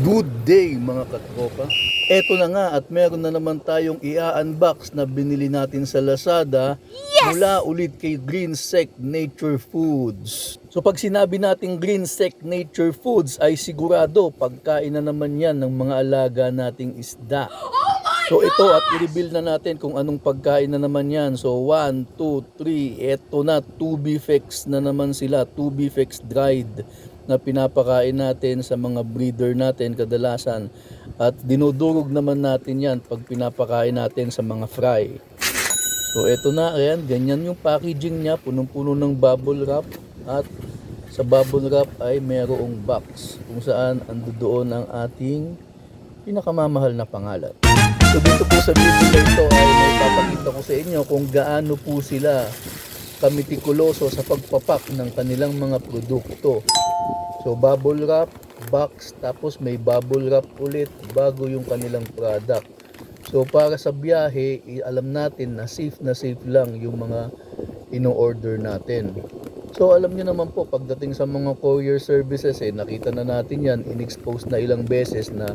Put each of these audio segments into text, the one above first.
Good day mga katropa. Eto na nga at meron na naman tayong i-unbox na binili natin sa Lazada mula ulit kay Greensec Nature Foods. So pag sinabi nating Greensec Nature Foods ay sigurado pagkain na naman yan ng mga alaga nating isda. So ito at i-reveal na natin kung anong pagkain na naman yan. So 1, 2, 3, eto na, 2 Beefex na naman sila, 2 Beefex dried na pinapakain natin sa mga breeder natin kadalasan. At dinudurog naman natin yan pag pinapakain natin sa mga fry. So eto na, ayan, ganyan yung packaging niya, punong-puno ng bubble wrap. At sa bubble wrap ay merong box kung saan ando doon ang ating pinakamamahal na pangalan. So dito po sa video na ito ay may papakita ko sa inyo kung gaano po sila kamitikuloso sa pagpapak ng kanilang mga produkto. So bubble wrap, box, tapos may bubble wrap ulit bago yung kanilang product. So para sa biyahe, alam natin na safe lang yung mga ino-order natin. So alam niyo naman po, pagdating sa mga courier services, nakita na natin yan, in-expose na ilang beses na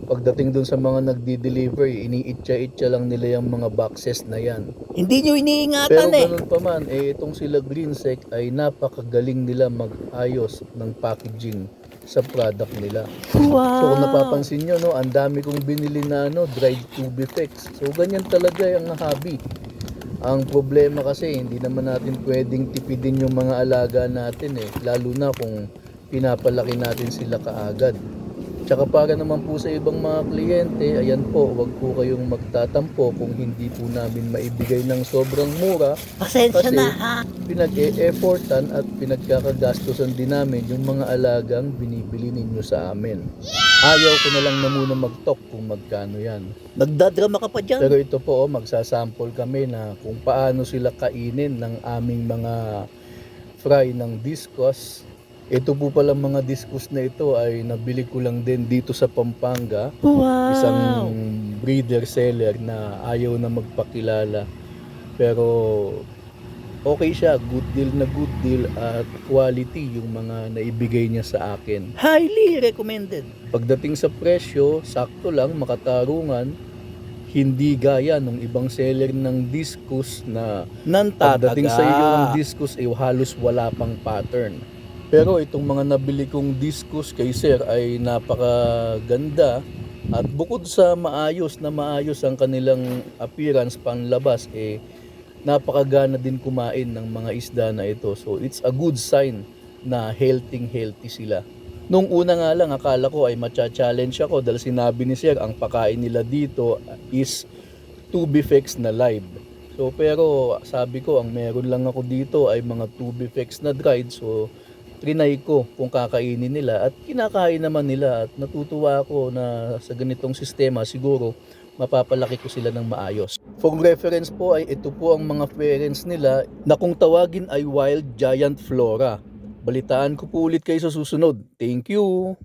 pagdating dun sa mga nagdi-deliver, iniitsa-itsa lang nila yung mga boxes na yan. Hindi nyo iniingatan Pero ganun pa man, itong sila Greensec ay napakagaling nila mag-ayos ng packaging sa product nila. Wow! So kung napapansin nyo, no, ang dami kong binili na dried Tubifex. So ganyan talaga yung hobby. Ang problema kasi, hindi naman natin pwedeng tipidin yung mga alaga natin lalo na kung pinapalaki natin sila kaagad. Tsaka para naman po sa ibang mga kliyente, ayan po, wag po kayong magtatampo kung hindi po namin maibigay ng sobrang mura. Pasensya kasi na ha. pinag-e-effortan at pinagkakagastusan din namin yung mga alagang binibili ninyo sa amin. Ayaw ko na lang na muna mag-talk kung magkano yan. Nagdadrama ka pa dyan. Pero ito po, magsasample kami na kung paano sila kainin ng aming mga fry ng discus. Ito po palang mga discus na ito ay nabili ko lang din dito sa Pampanga. Wow! Isang breeder seller na ayaw na magpakilala. Pero okay siya, good deal at quality yung mga naibigay niya sa akin. Highly recommended. Pagdating sa presyo, sakto lang, makatarungan. Hindi gaya ng ibang seller ng discus na pagdating sa iyo ng discus ay halos wala pang pattern. Pero itong mga nabili kong discus kay sir ay napakaganda at bukod sa maayos ang kanilang appearance panlabas, napakagana din kumain ng mga isda na ito. So it's a good sign na healthy sila. Nung una nga lang akala ko ay matcha-challenge ako dahil sinabi ni sir ang pakain nila dito is 2 Beefex na live. So pero sabi ko ang meron lang ako dito ay mga 2 Beefex na dried. So trinay ko kung kakainin nila at kinakain naman nila at natutuwa ako na sa ganitong sistema siguro mapapalaki ko sila ng maayos. For reference po ay ito po ang mga parents nila na kung tawagin ay wild giant flora. Balitaan ko po ulit kayo sa susunod. Thank you!